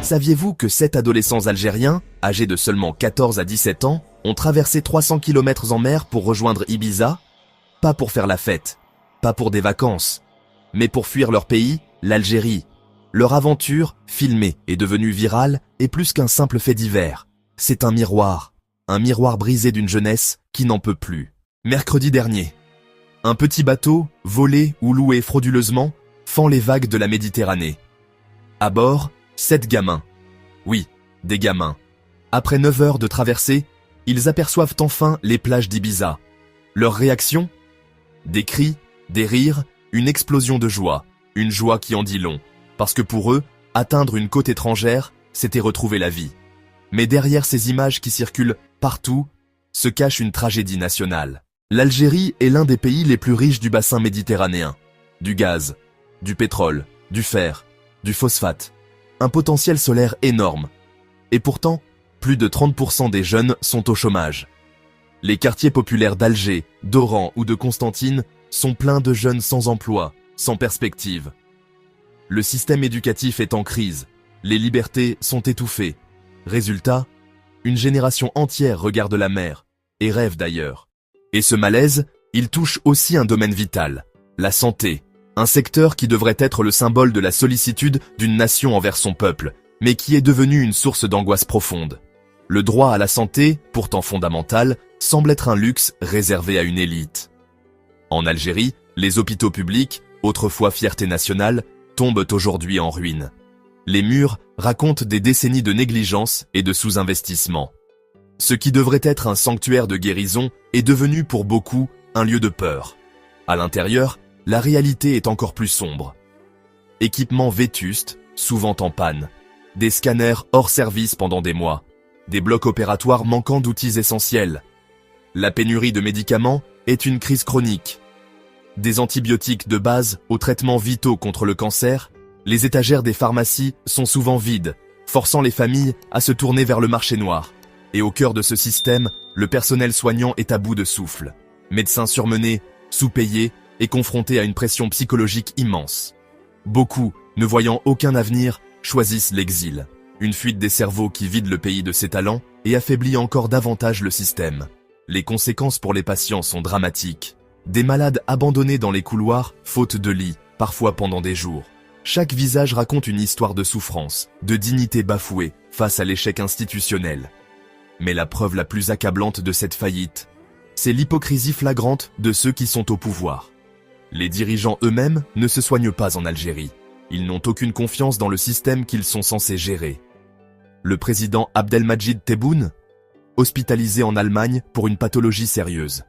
Saviez-vous que 7 adolescents algériens, âgés de seulement 14 à 17 ans, ont traversé 300 km en mer pour rejoindre Ibiza? Pas pour faire la fête, pas pour des vacances, mais pour fuir leur pays, l'Algérie. Leur aventure, filmée et devenue virale, est plus qu'un simple fait divers. C'est un miroir brisé d'une jeunesse qui n'en peut plus. Mercredi dernier, un petit bateau, volé ou loué frauduleusement, fend les vagues de la Méditerranée. À bord, 7 gamins. Oui, des gamins. Après 9 heures de traversée, ils aperçoivent enfin les plages d'Ibiza. Leur réaction? Des cris, des rires, une explosion de joie. Une joie qui en dit long. Parce que pour eux, atteindre une côte étrangère, c'était retrouver la vie. Mais derrière ces images qui circulent partout, se cache une tragédie nationale. L'Algérie est l'un des pays les plus riches du bassin méditerranéen. Du gaz, du pétrole, du fer, du phosphate. Un potentiel solaire énorme. Et pourtant, plus de 30% des jeunes sont au chômage. Les quartiers populaires d'Alger, d'Oran ou de Constantine sont pleins de jeunes sans emploi, sans perspective. Le système éducatif est en crise, les libertés sont étouffées. Résultat, une génération entière regarde la mer, et rêve d'ailleurs. Et ce malaise, il touche aussi un domaine vital, la santé. Un secteur qui devrait être le symbole de la sollicitude d'une nation envers son peuple, mais qui est devenu une source d'angoisse profonde. Le droit à la santé, pourtant fondamental, semble être un luxe réservé à une élite. En Algérie, les hôpitaux publics, autrefois fierté nationale, tombent aujourd'hui en ruine. Les murs racontent des décennies de négligence et de sous-investissement. Ce qui devrait être un sanctuaire de guérison est devenu pour beaucoup un lieu de peur. À l'intérieur, la réalité est encore plus sombre. Équipements vétustes, souvent en panne. Des scanners hors service pendant des mois. Des blocs opératoires manquant d'outils essentiels. La pénurie de médicaments est une crise chronique. Des antibiotiques de base aux traitements vitaux contre le cancer, les étagères des pharmacies sont souvent vides, forçant les familles à se tourner vers le marché noir. Et au cœur de ce système, le personnel soignant est à bout de souffle. Médecins surmenés, sous-payés, et confrontés à une pression psychologique immense. Beaucoup, ne voyant aucun avenir, choisissent l'exil. Une fuite des cerveaux qui vide le pays de ses talents et affaiblit encore davantage le système. Les conséquences pour les patients sont dramatiques. Des malades abandonnés dans les couloirs, faute de lit, parfois pendant des jours. Chaque visage raconte une histoire de souffrance, de dignité bafouée face à l'échec institutionnel. Mais la preuve la plus accablante de cette faillite, c'est l'hypocrisie flagrante de ceux qui sont au pouvoir. Les dirigeants eux-mêmes ne se soignent pas en Algérie. Ils n'ont aucune confiance dans le système qu'ils sont censés gérer. Le président Abdelmadjid Tebboune, hospitalisé en Allemagne pour une pathologie sérieuse.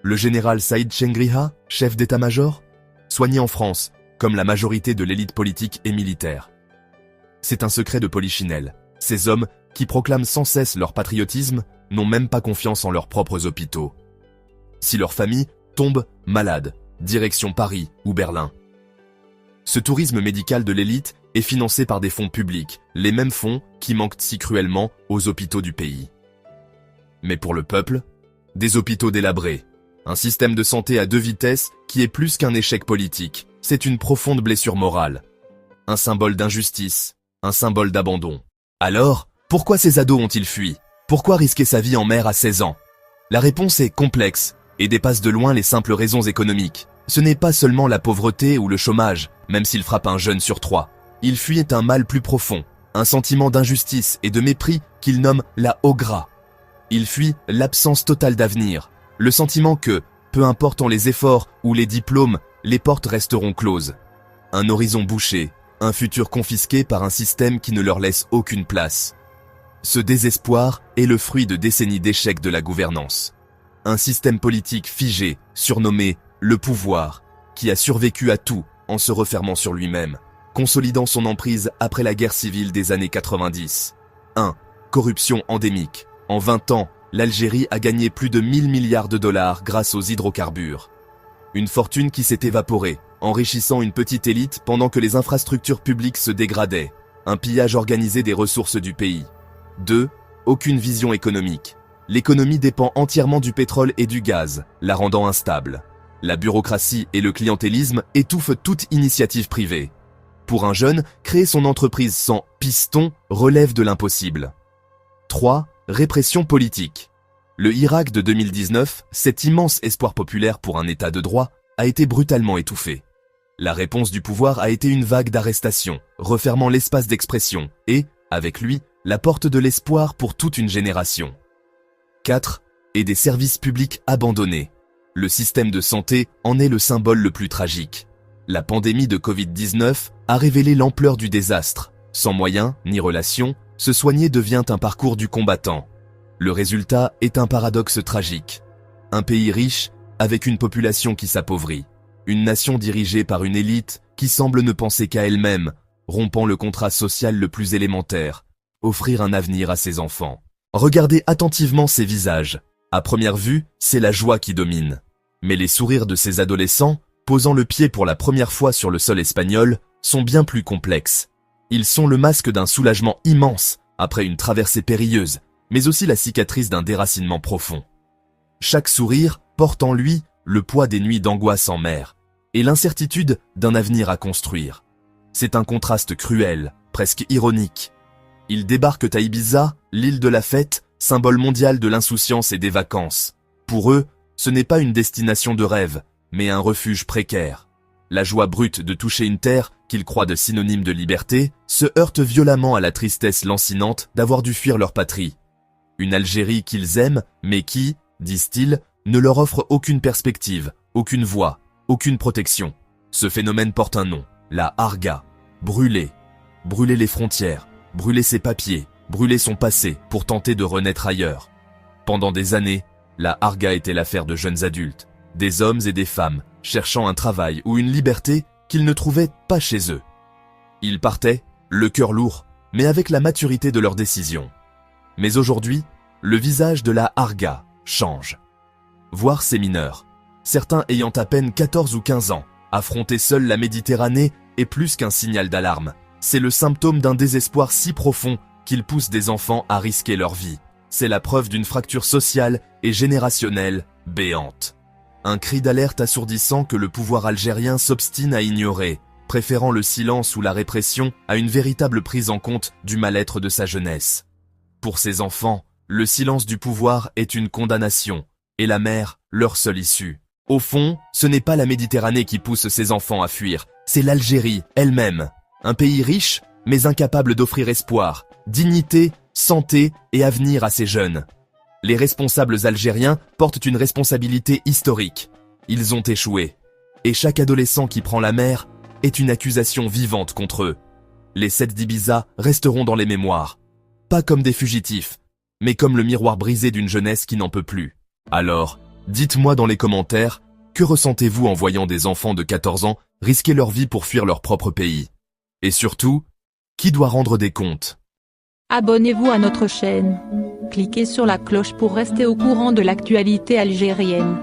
Le général Saïd Chengriha, chef d'état-major, soigné en France, comme la majorité de l'élite politique et militaire. C'est un secret de polichinelle. Ces hommes, qui proclament sans cesse leur patriotisme, n'ont même pas confiance en leurs propres hôpitaux. Si leur famille tombe malade, direction Paris ou Berlin. Ce tourisme médical de l'élite est financé par des fonds publics, les mêmes fonds qui manquent si cruellement aux hôpitaux du pays. Mais pour le peuple, des hôpitaux délabrés, un système de santé à 2 vitesses qui est plus qu'un échec politique, c'est une profonde blessure morale. Un symbole d'injustice, un symbole d'abandon. Alors, pourquoi ces ados ont-ils fui? Pourquoi risquer sa vie en mer à 16 ans? La réponse est complexe et dépasse de loin les simples raisons économiques. Ce n'est pas seulement la pauvreté ou le chômage, même s'il frappe un jeune sur 3. Il fuyait un mal plus profond, un sentiment d'injustice et de mépris qu'il nomme la ogra. Il fuit l'absence totale d'avenir, le sentiment que, peu importe les efforts ou les diplômes, les portes resteront closes. Un horizon bouché, un futur confisqué par un système qui ne leur laisse aucune place. Ce désespoir est le fruit de décennies d'échecs de la gouvernance. Un système politique figé, surnommé le pouvoir, qui a survécu à tout en se refermant sur lui-même, consolidant son emprise après la guerre civile des années 90. 1. Corruption endémique. En 20 ans, l'Algérie a gagné plus de 1000 milliards de dollars grâce aux hydrocarbures. Une fortune qui s'est évaporée, enrichissant une petite élite pendant que les infrastructures publiques se dégradaient. Un pillage organisé des ressources du pays. 2. Aucune vision économique. L'économie dépend entièrement du pétrole et du gaz, la rendant instable. La bureaucratie et le clientélisme étouffent toute initiative privée. Pour un jeune, créer son entreprise sans piston relève de l'impossible. 3. Répression politique. Le Irak de 2019, cet immense espoir populaire pour un état de droit, a été brutalement étouffé. La réponse du pouvoir a été une vague d'arrestations, refermant l'espace d'expression et, avec lui, la porte de l'espoir pour toute une génération. 4. Et des services publics abandonnés. Le système de santé en est le symbole le plus tragique. La pandémie de Covid-19 a révélé l'ampleur du désastre. Sans moyens ni relations, se soigner devient un parcours du combattant. Le résultat est un paradoxe tragique. Un pays riche avec une population qui s'appauvrit. Une nation dirigée par une élite qui semble ne penser qu'à elle-même, rompant le contrat social le plus élémentaire, offrir un avenir à ses enfants. Regardez attentivement ces visages. À première vue, c'est la joie qui domine. Mais les sourires de ces adolescents, posant le pied pour la première fois sur le sol espagnol, sont bien plus complexes. Ils sont le masque d'un soulagement immense après une traversée périlleuse, mais aussi la cicatrice d'un déracinement profond. Chaque sourire porte en lui le poids des nuits d'angoisse en mer et l'incertitude d'un avenir à construire. C'est un contraste cruel, presque ironique. Ils débarquent à Ibiza, l'île de la fête, symbole mondial de l'insouciance et des vacances. Pour eux, ce n'est pas une destination de rêve, mais un refuge précaire. La joie brute de toucher une terre qu'ils croient de synonyme de liberté se heurte violemment à la tristesse lancinante d'avoir dû fuir leur patrie. Une Algérie qu'ils aiment, mais qui, disent-ils, ne leur offre aucune perspective, aucune voie, aucune protection. Ce phénomène porte un nom, la harga. Brûler. Brûler les frontières, brûler ses papiers, brûler son passé pour tenter de renaître ailleurs. Pendant des années, la harga était l'affaire de jeunes adultes, des hommes et des femmes, cherchant un travail ou une liberté qu'ils ne trouvaient pas chez eux. Ils partaient, le cœur lourd, mais avec la maturité de leur décision. Mais aujourd'hui, le visage de la harga change. Voir ces mineurs, certains ayant à peine 14 ou 15 ans, affronter seuls la Méditerranée est plus qu'un signal d'alarme. C'est le symptôme d'un désespoir si profond qu'il pousse des enfants à risquer leur vie. C'est la preuve d'une fracture sociale et générationnelle béante. Un cri d'alerte assourdissant que le pouvoir algérien s'obstine à ignorer, préférant le silence ou la répression à une véritable prise en compte du mal-être de sa jeunesse. Pour ces enfants, le silence du pouvoir est une condamnation, et la mer, leur seule issue. Au fond, ce n'est pas la Méditerranée qui pousse ces enfants à fuir, c'est l'Algérie elle-même. Un pays riche, mais incapable d'offrir espoir, dignité, santé et avenir à ses jeunes. Les responsables algériens portent une responsabilité historique. Ils ont échoué. Et chaque adolescent qui prend la mer est une accusation vivante contre eux. Les 7 d'Ibiza resteront dans les mémoires. Pas comme des fugitifs, mais comme le miroir brisé d'une jeunesse qui n'en peut plus. Alors, dites-moi dans les commentaires, que ressentez-vous en voyant des enfants de 14 ans risquer leur vie pour fuir leur propre pays? Et surtout, qui doit rendre des comptes? Abonnez-vous à notre chaîne. Cliquez sur la cloche pour rester au courant de l'actualité algérienne.